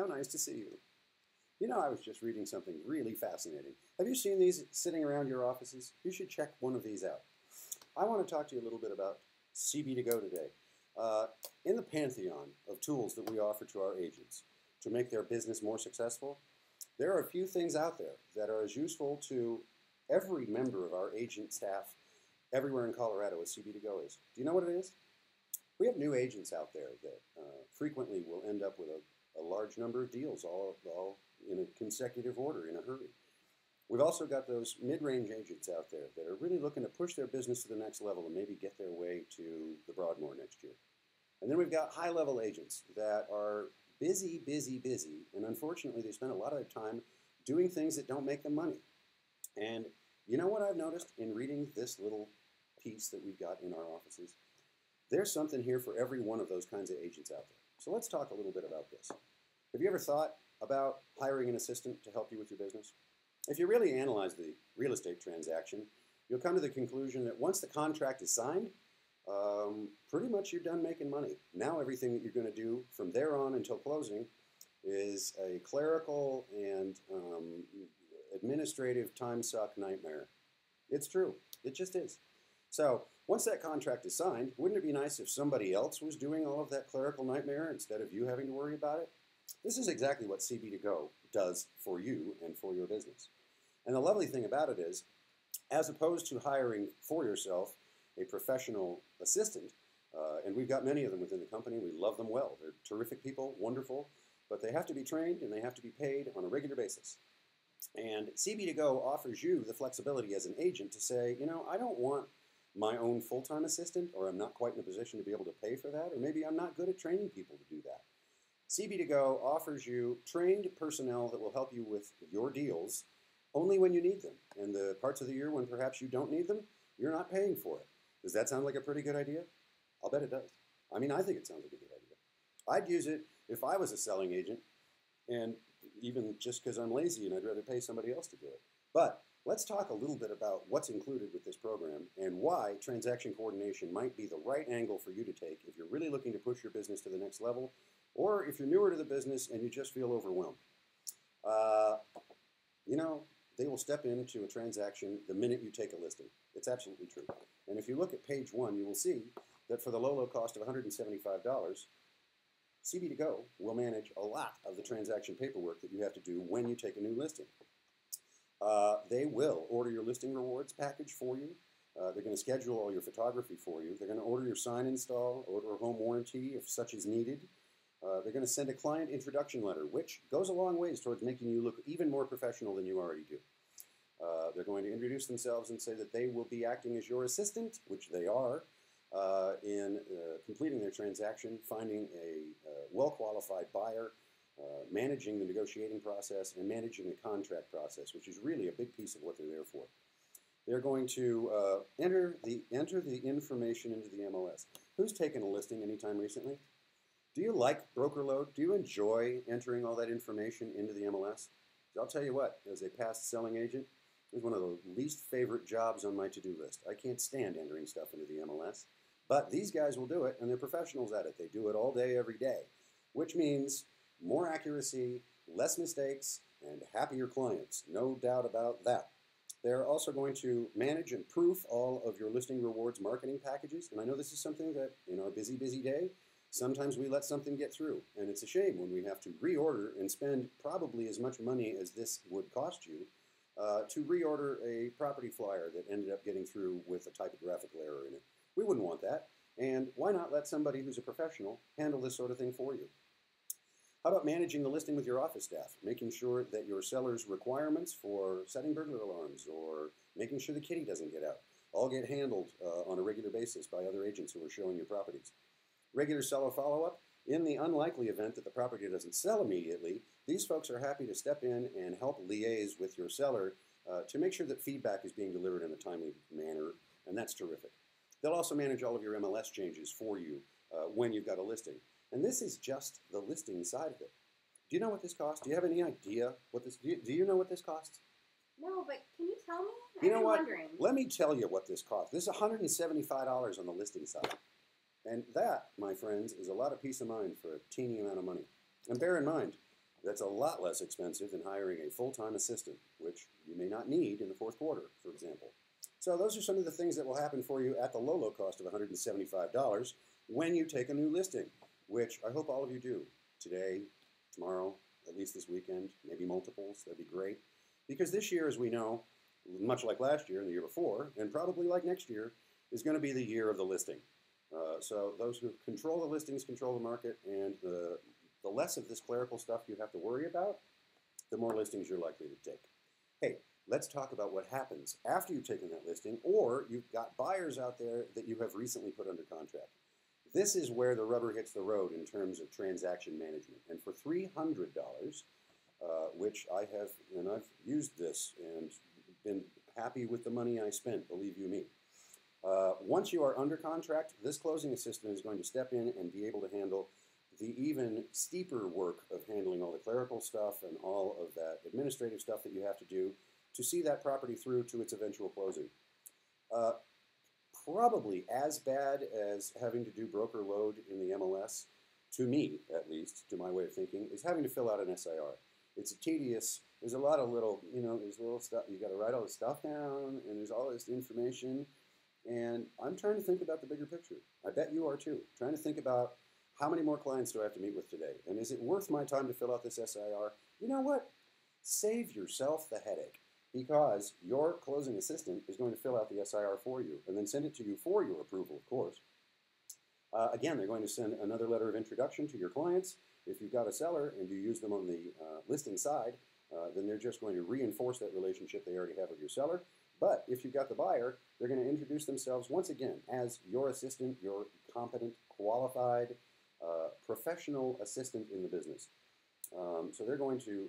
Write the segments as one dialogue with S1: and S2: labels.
S1: How nice to see you. You know, I was just reading something really fascinating. Have you seen these sitting around your offices? You should check one of these out. I want to talk to you a little bit about CB2Go today. In the pantheon of tools that we offer to our agents to make their business more successful, there are a few things out there that are as useful to every member of our agent staff everywhere in Colorado as CB2Go is. Do you know what it is? We have new agents out there that frequently will end up with a large number of deals, all in a consecutive order, in a hurry. We've also got those mid-range agents out there that are really looking to push their business to the next level and maybe get their way to the Broadmoor next year. And then we've got high-level agents that are busy, and unfortunately they spend a lot of their time doing things that don't make them money. And you know what I've noticed in reading this little piece that we've got in our offices? There's something here for every one of those kinds of agents out there. So let's talk a little bit about this. Have you ever thought about hiring an assistant to help you with your business? If you really analyze the real estate transaction, you'll come to the conclusion that once the contract is signed, pretty much you're done making money. Now everything that you're going to do from there on until closing is a clerical and administrative time suck nightmare. It's true. It just is. So once that contract is signed, wouldn't it be nice if somebody else was doing all of that clerical nightmare instead of you having to worry about it? This is exactly what CB2Go does for you and for your business. And the lovely thing about it is, as opposed to hiring for yourself a professional assistant, and we've got many of them within the company, we love them well. They're terrific people, wonderful, but they have to be trained and they have to be paid on a regular basis. And CB2Go offers you the flexibility as an agent to say, you know, I don't want my own full-time assistant, or I'm not quite in a position to be able to pay for that, or maybe I'm not good at training people to do that. CB2Go offers you trained personnel that will help you with your deals only when you need them. And the parts of the year when perhaps you don't need them, you're not paying for it. Does that sound like a pretty good idea? I'll bet it does. I mean, I think it sounds like a good idea. I'd use it if I was a selling agent, and even just because I'm lazy and I'd rather pay somebody else to do it. But let's talk a little bit about what's included with this program and why transaction coordination might be the right angle for you to take if you're really looking to push your business to the next level, or if you're newer to the business and you just feel overwhelmed. You know, they will step into a transaction the minute you take a listing. It's absolutely true. And if you look at page 1, you will see that for the low cost of $175, CB2Go will manage a lot of the transaction paperwork that you have to do when you take a new listing. They will order your listing rewards package for you. They're going to schedule all your photography for you. They're going to order your sign install, order a home warranty if such is needed. They're going to send a client introduction letter, which goes a long ways towards making you look even more professional than you already do. They're going to introduce themselves and say that they will be acting as your assistant, which they are, in completing their transaction, finding a well-qualified buyer, managing the negotiating process, and managing the contract process, which is really a big piece of what they're there for. They're going to enter the information into the MLS. Who's taken a listing anytime recently? Do you like broker load? Do you enjoy entering all that information into the MLS? I'll tell you what, as a past selling agent, it's one of the least favorite jobs on my to-do list. I can't stand entering stuff into the MLS. But these guys will do it, and they're professionals at it. They do it all day, every day, which means more accuracy, less mistakes, and happier clients. No doubt about that. They're also going to manage and proof all of your listing rewards marketing packages. And I know this is something that in our busy day, sometimes we let something get through. And it's a shame when we have to reorder and spend probably as much money as this would cost you to reorder a property flyer that ended up getting through with a typographical error in it. We wouldn't want that. And why not let somebody who's a professional handle this sort of thing for you? How about managing the listing with your office staff, making sure that your seller's requirements for setting burglar alarms or making sure the kitty doesn't get out all get handled on a regular basis by other agents who are showing your properties. Regular seller follow-up. In the unlikely event that the property doesn't sell immediately, these folks are happy to step in and help liaise with your seller to make sure that feedback is being delivered in a timely manner, and that's terrific. They'll also manage all of your MLS changes for you when you've got a listing. And this is just the listing side of it. Do you know what this costs? Do you have any idea what this, do you know what this costs?
S2: No, but can you tell me?
S1: You know what?
S2: Wondering.
S1: Let me tell you what this costs. This is $175 on the listing side. And that, my friends, is a lot of peace of mind for a teeny amount of money. And bear in mind, that's a lot less expensive than hiring a full-time assistant, which you may not need in the fourth quarter, for example. So those are some of the things that will happen for you at the low cost of $175 when you take a new listing, which I hope all of you do today, tomorrow, at least this weekend, maybe multiples. That'd be great. Because this year, as we know, much like last year and the year before, and probably like next year, is going to be the year of the listing. So those who control the listings control the market, and the less of this clerical stuff you have to worry about, the more listings you're likely to take. Hey, let's talk about what happens after you've taken that listing, or you've got buyers out there that you have recently put under contract. This is where the rubber hits the road in terms of transaction management. And for $300, which I have, and I've used this and been happy with the money I spent, believe you me. Once you are under contract, this closing assistant is going to step in and be able to handle the even steeper work of handling all the clerical stuff and all of that administrative stuff that you have to do to see that property through to its eventual closing. Probably as bad as having to do broker load in the MLS, to me at least, to my way of thinking, is having to fill out an SIR. It's tedious. There's a lot of little, there's little stuff. You got to write all this stuff down, and there's all this information. And I'm trying to think about the bigger picture. I bet you are too. Trying to think about how many more clients do I have to meet with today? And is it worth my time to fill out this SIR? You know what? Save yourself the headache, because your closing assistant is going to fill out the SIR for you and then send it to you for your approval, of course. Again, they're going to send another letter of introduction to your clients. If you've got a seller and you use them on the listing side, then they're just going to reinforce that relationship they already have with your seller. But if you've got the buyer, they're going to introduce themselves once again as your assistant, your competent, qualified, professional assistant in the business. So they're going to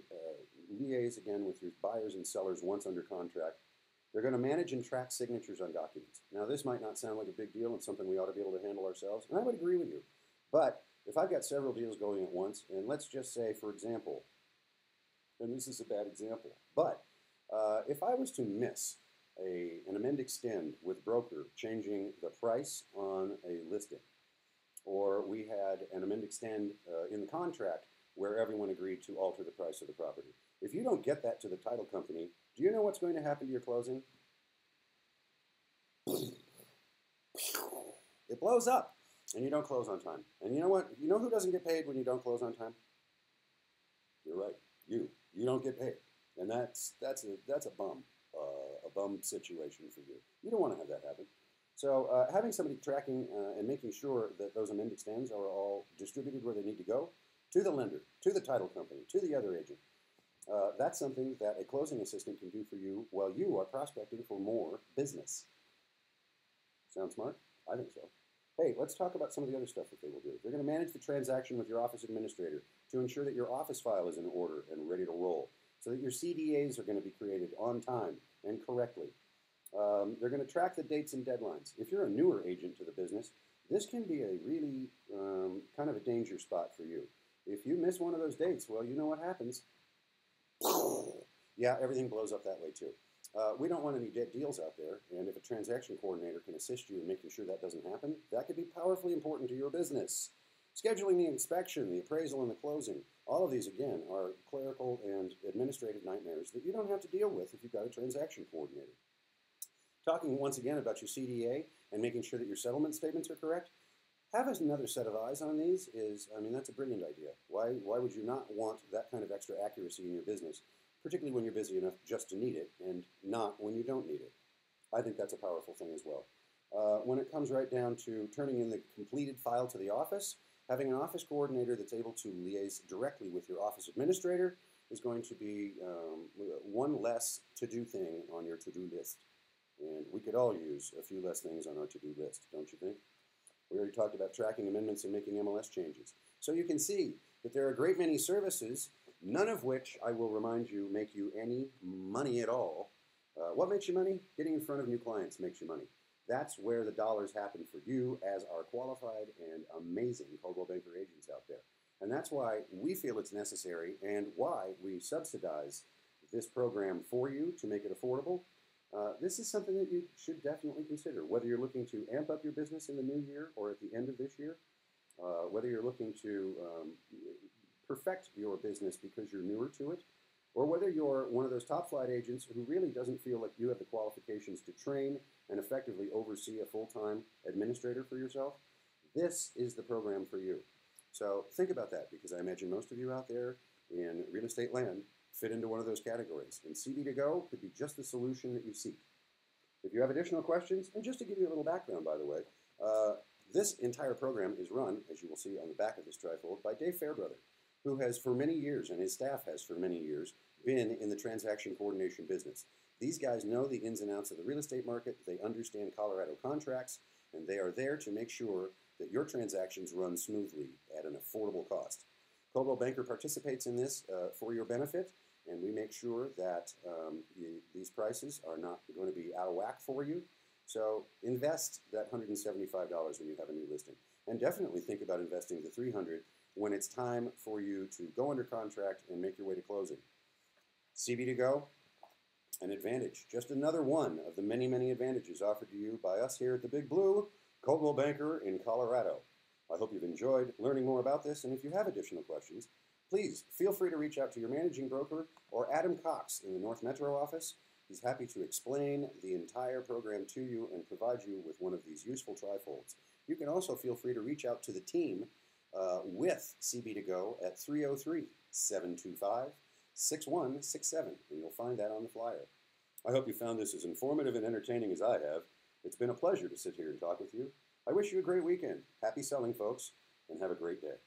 S1: liaise again with your buyers and sellers once under contract. They're going to manage and track signatures on documents. Now, this might not sound like a big deal and something we ought to be able to handle ourselves, and I would agree with you. But if I've got several deals going at once, and let's just say, for example, and this is a bad example, but if I was to miss an amend extend with broker changing the price on a listing, or we had an amend extend in the contract where everyone agreed to alter the price of the property. If you don't get that to the title company, do you know what's going to happen to your closing? It blows up, and you don't close on time. And you know what? You know who doesn't get paid when you don't close on time? You're right. You don't get paid, and that's a bum situation for you. You don't want to have that happen. So having somebody tracking and making sure that those amend extends are all distributed where they need to go, to the lender, to the title company, to the other agent. That's something that a closing assistant can do for you while you are prospecting for more business. Sound smart? I think so. Hey, let's talk about some of the other stuff that they will do. They're going to manage the transaction with your office administrator to ensure that your office file is in order and ready to roll, so that your CDAs are going to be created on time and correctly. They're going to track the dates and deadlines. If you're a newer agent to the business, this can be a really kind of a danger spot for you. If you miss one of those dates, well, you know what happens. Yeah, everything blows up that way too. We don't want any dead deals out there, and if a transaction coordinator can assist you in making sure that doesn't happen, that could be powerfully important to your business. Scheduling the inspection, the appraisal, and the closing, all of these, again, are clerical and administrative nightmares that you don't have to deal with if you've got a transaction coordinator. Talking once again about your CDA and making sure that your settlement statements are correct, having another set of eyes on these is, that's a brilliant idea. Why would you not want that kind of extra accuracy in your business, particularly when you're busy enough just to need it and not when you don't need it? I think that's a powerful thing as well. When it comes right down to turning in the completed file to the office, having an office coordinator that's able to liaise directly with your office administrator is going to be one less to-do thing on your to-do list. And we could all use a few less things on our to-do list, don't you think? We already talked about tracking amendments and making MLS changes. So you can see that there are a great many services, none of which, I will remind you, make you any money at all. What makes you money? Getting in front of new clients makes you money. That's where the dollars happen for you as our qualified and amazing Coldwell Banker agents out there. And that's why we feel it's necessary and why we subsidize this program for you to make it affordable. This is something that you should definitely consider, whether you're looking to amp up your business in the new year or at the end of this year, whether you're looking to perfect your business because you're newer to it, or whether you're one of those top flight agents who really doesn't feel like you have the qualifications to train and effectively oversee a full-time administrator for yourself, this is the program for you. So think about that, because I imagine most of you out there in real estate land fit into one of those categories, and CB2Go could be just the solution that you seek. If you have additional questions, and just to give you a little background, by the way, this entire program is run, as you will see on the back of this trifold, by Dave Fairbrother, who has for many years, and his staff has for many years, been in the transaction coordination business. These guys know the ins and outs of the real estate market, they understand Colorado contracts, and they are there to make sure that your transactions run smoothly at an affordable cost. Coldwell Banker participates in this for your benefit, and we make sure that these prices are not going to be out of whack for you. So invest that $175 when you have a new listing. And definitely think about investing the $300 when it's time for you to go under contract and make your way to closing. CB2Go, an advantage. Just another one of the many, many advantages offered to you by us here at the Big Blue, Coldwell Banker in Colorado. I hope you've enjoyed learning more about this, and if you have additional questions, please feel free to reach out to your managing broker or Adam Cox in the North Metro office. He's happy to explain the entire program to you and provide you with one of these useful trifolds. You can also feel free to reach out to the team with CB2Go at 303-725-6167, and you'll find that on the flyer. I hope you found this as informative and entertaining as I have. It's been a pleasure to sit here and talk with you. I wish you a great weekend. Happy selling, folks, and have a great day.